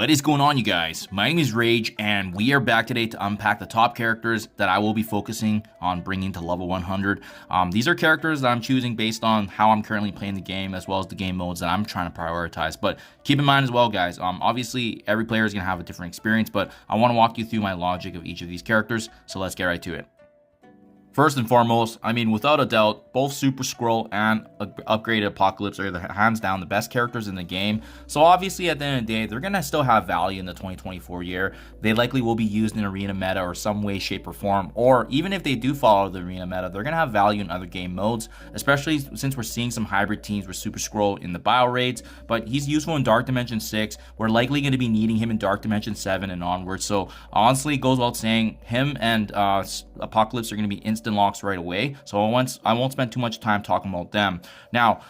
What is going on, you guys? My name is Rayge, and we are back today to unpack the top characters that I will be focusing on bringing to level 100. These are characters that I'm choosing based on how I'm currently playing the game, as well as the game modes that I'm trying to prioritize. But keep in mind as well, guys, obviously every player is going to have a different experience, but I want to walk you through my logic of each of these characters, so let's get right to it. First and foremost, without a doubt, both Super Skrull and Upgraded Apocalypse are hands down the best characters in the game. So obviously, at the end of the day, they're going to still have value in the 2024 year. They likely will be used in arena meta or some way, shape, or form. Or even if they do follow the arena meta, they're going to have value in other game modes, especially since we're seeing some hybrid teams with Super Skrull in the bio raids. But he's useful in Dark Dimension 6. We're likely going to be needing him in Dark Dimension 7 and onwards. So honestly, it goes without saying, him and Apocalypse are going to be instant locks right away, so I won't spend too much time talking about them. Now,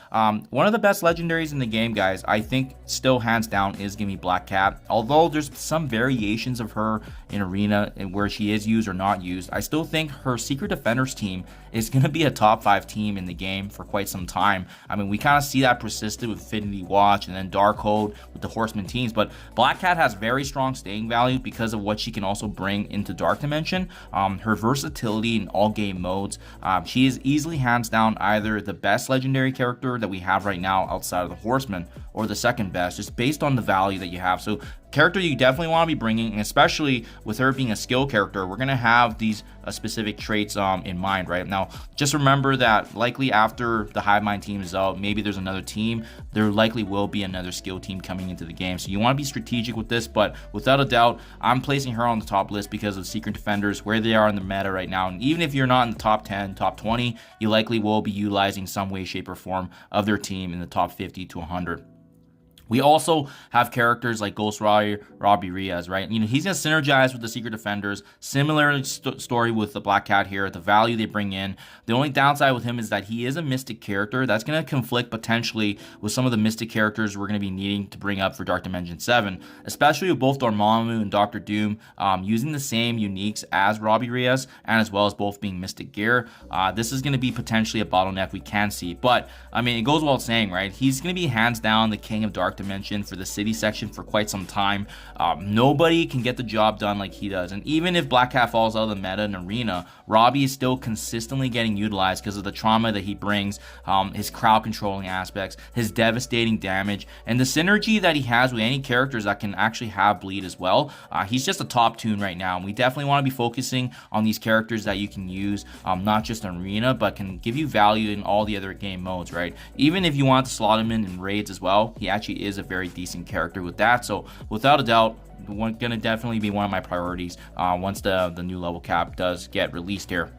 one of the best legendaries in the game, guys, I think still hands down is gonna be Black Cat. Although there's some variations of her in arena and where she is used or not used, I still think her Secret Defenders team is gonna be a top 5 team in the game for quite some time. We kind of see that persisted with Infinity Watch and then Darkhold with the Horseman teams, but Black Cat has very strong staying value because of what she can also bring into Dark Dimension. Her versatility in all game modes. She is easily hands down either the best legendary character that we have right now outside of the Horseman, or the second best, just based on the value that you have. So character you definitely want to be bringing, and especially with her being a skill character, we're going to have these specific traits in mind. Right now, just remember that likely after the Hive Mind team is out, maybe there's another team, there likely will be another skill team coming into the game, so you want to be strategic with this. But without a doubt, I'm placing her on the top list because of Secret Defenders, where they are in the meta right now. And even if you're not in the top 10, top 20, you likely will be utilizing some way, shape, or form of their team in the top 50 to 100. We also have characters like Ghost Rider, Robbie Reyes, right? He's going to synergize with the Secret Defenders. Similar story with the Black Cat here, the value they bring in. The only downside with him is that he is a Mystic character. That's going to conflict potentially with some of the Mystic characters we're going to be needing to bring up for Dark Dimension 7, especially with both Dormammu and Dr. Doom using the same uniques as Robbie Reyes, and as well as both being Mystic gear. This is going to be potentially a bottleneck we can see. But, it goes without saying, right? He's going to be hands down the king of Dark Dimension for the city section for quite some time. Nobody can get the job done like he does, and even if Black Cat falls out of the meta and arena, Robbie is still consistently getting utilized because of the trauma that he brings, his crowd controlling aspects, his devastating damage, and the synergy that he has with any characters that can actually have bleed as well. He's just a top toon right now, and we definitely want to be focusing on these characters that you can use not just in arena, but can give you value in all the other game modes, right? Even if you want to slot him in raids as well, he actually is a very decent character with that. So without a doubt, gonna definitely be one of my priorities once the new level cap does get released here.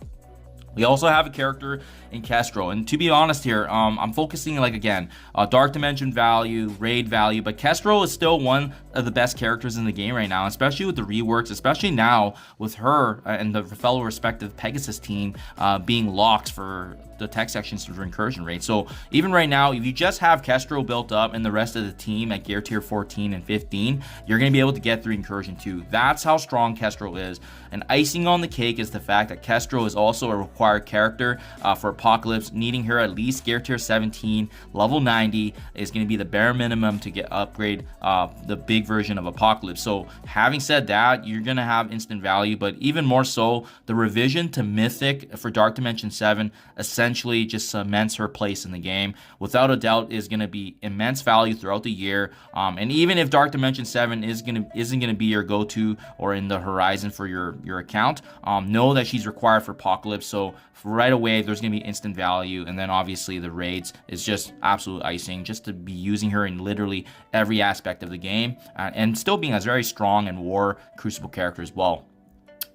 We also have a character in Kestrel, and to be honest here, I'm focusing Dark Dimension value, raid value, but Kestrel is still one of the best characters in the game right now, especially with the reworks, especially now with her and the fellow respective Pegasus team being locked for the tech sections for incursion rate. So even right now, if you just have Kestrel built up and the rest of the team at gear tier 14 and 15, you're going to be able to get through incursion too. That's how strong Kestrel is. And icing on the cake is the fact that Kestrel is also a required character for Apocalypse, needing her at least gear tier 17, level 90 is going to be the bare minimum to get upgrade the big version of Apocalypse. So having said that, you're going to have instant value, but even more so, the revision to Mythic for Dark Dimension 7 essentially just cements her place in the game. Without a doubt, is going to be immense value throughout the year. And even if Dark Dimension 7 isn't going to be your go-to or in the horizon for your account, know that she's required for Apocalypse. So right away, there's going to be instant value. And then obviously the raids is just absolute icing, just to be using her in literally every aspect of the game, and still being a very strong and war Crucible character as well.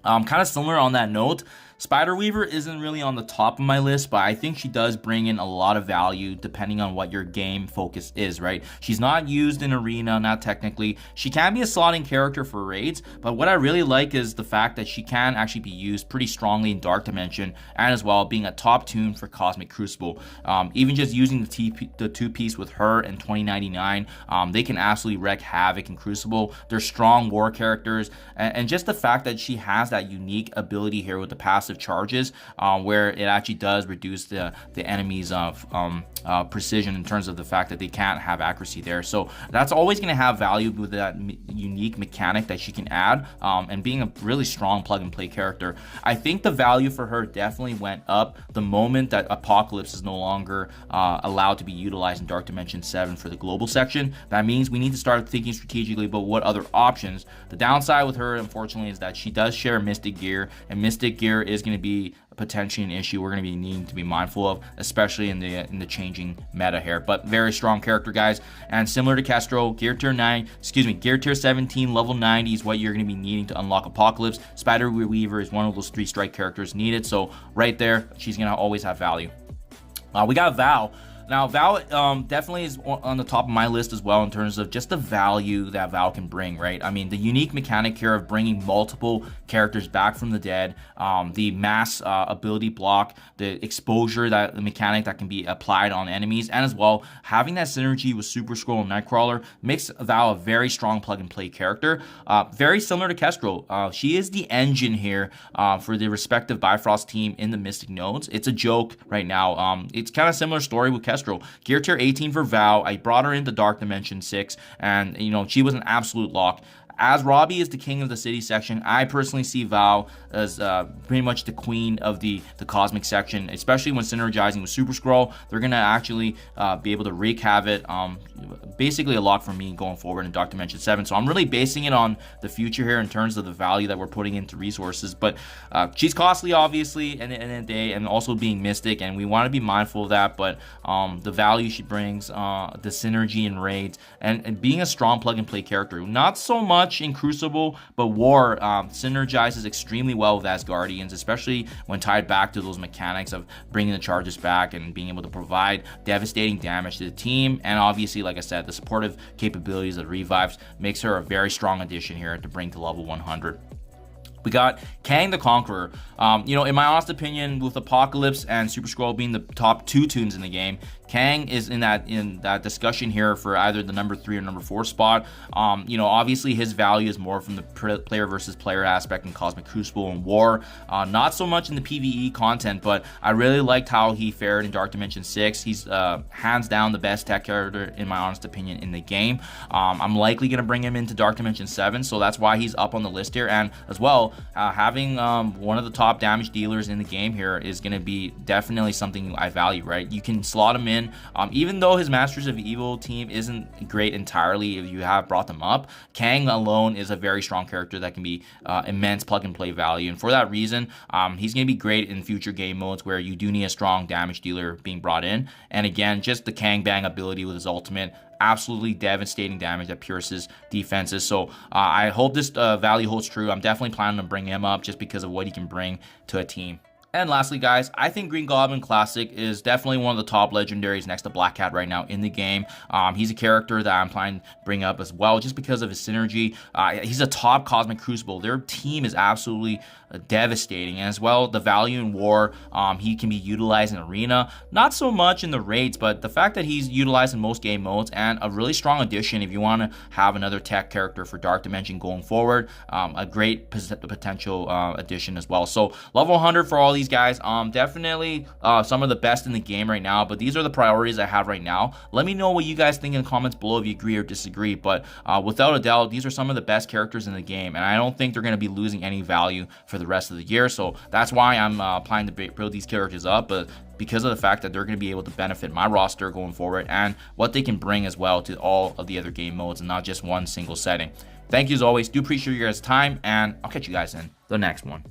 Kind of similar on that note, Spider Weaver isn't really on the top of my list, but I think she does bring in a lot of value depending on what your game focus is, right? She's not used in arena, not technically. She can be a slotting character for raids, but what I really like is the fact that she can actually be used pretty strongly in Dark Dimension, and as well being a top toon for Cosmic Crucible. Even just using the two-piece with her and 2099, they can absolutely wreak havoc in Crucible. They're strong war characters, and just the fact that she has that unique ability here with the passive charges, where it actually does reduce the enemy's precision in terms of the fact that they can't have accuracy there. So that's always going to have value with that unique mechanic that she can add, and being a really strong plug and play character. I think the value for her definitely went up the moment that Apocalypse is no longer allowed to be utilized in Dark Dimension 7 for the global section. That means we need to start thinking strategically about what other options. The downside with her, unfortunately, is that she does share Mystic Gear, and Mystic Gear is going to be potentially an issue we're going to be needing to be mindful of, especially in the changing meta here. But very strong character, guys, and similar to Kestro, gear tier 17 level 90 is what you're going to be needing to unlock Apocalypse. Spider Weaver is one of those 3 strike characters needed, so right there she's going to always have value. We got Val. Now, Val definitely is on the top of my list as well in terms of just the value that Val can bring, right? I mean, the unique mechanic here of bringing multiple characters back from the dead, the mass ability block, the exposure, the mechanic that can be applied on enemies, and as well, having that synergy with Super Scroll and Nightcrawler makes Val a very strong plug-and-play character. Very similar to Kestro. She is the engine here for the respective Bifrost team in the Mystic Nodes. It's a joke right now. It's kind of similar story with Kestro. Gear tier 18 for Val. I brought her into Dark Dimension 6, and she was an absolute lock. As Robbie is the king of the city section, I personally see Val as pretty much the queen of the cosmic section, especially when synergizing with Super Scroll. They're going to actually be able to wreak havoc. Basically a lock for me going forward in Dark Dimension 7. So I'm really basing it on the future here in terms of the value that we're putting into resources. But she's costly, obviously, in the end of the day, and also being Mystic, and we want to be mindful of that. But the value she brings, the synergy in raids, and being a strong plug-and-play character. Not so much in Crucible, but War synergizes extremely well with Asgardians, especially when tied back to those mechanics of bringing the charges back and being able to provide devastating damage to the team. And obviously, like I said, the supportive capabilities of revives makes her a very strong addition here to bring to level 100. We got Kang the Conqueror. In my honest opinion, with Apocalypse and Super Scroll being the top 2 toons in the game, Kang is in that discussion here for either the number 3 or number 4 spot. Obviously his value is more from the player versus player aspect in Cosmic Crucible and War. Not so much in the PvE content, but I really liked how he fared in Dark Dimension 6. He's hands down the best tech character, in my honest opinion, in the game. I'm likely going to bring him into Dark Dimension 7, so that's why he's up on the list here. And as well, having one of the top damage dealers in the game here is going to be definitely something I value, right? You can slot him in. Even though his Masters of Evil team isn't great entirely if you have brought them up, Kang alone is a very strong character that can be immense plug-and-play value. And for that reason, he's going to be great in future game modes where you do need a strong damage dealer being brought in. And again, just the Kang Bang ability with his ultimate, absolutely devastating damage that pierces defenses. So I hope this value holds true. I'm definitely planning to bring him up just because of what he can bring to a team. And lastly, guys, I think Green Goblin Classic is definitely one of the top legendaries next to Black Cat right now in the game. He's a character that I'm planning to bring up as well just because of his synergy. He's a top Cosmic Crucible. Their team is absolutely devastating. And as well, the value in War, he can be utilized in Arena. Not so much in the raids, but the fact that he's utilized in most game modes, and a really strong addition if you want to have another tech character for Dark Dimension going forward. A great potential addition as well. So level 100 for all these guys, definitely some of the best in the game right now, but these are the priorities I have right now. Let me know what you guys think in the comments below if you agree or disagree, but without a doubt, these are some of the best characters in the game, and I don't think they're going to be losing any value for the rest of the year. So that's why I'm planning to build these characters up, but because of the fact that they're going to be able to benefit my roster going forward and what they can bring as well to all of the other game modes and not just one single setting. Thank you as always. Do appreciate your guys' time, and I'll catch you guys in the next one.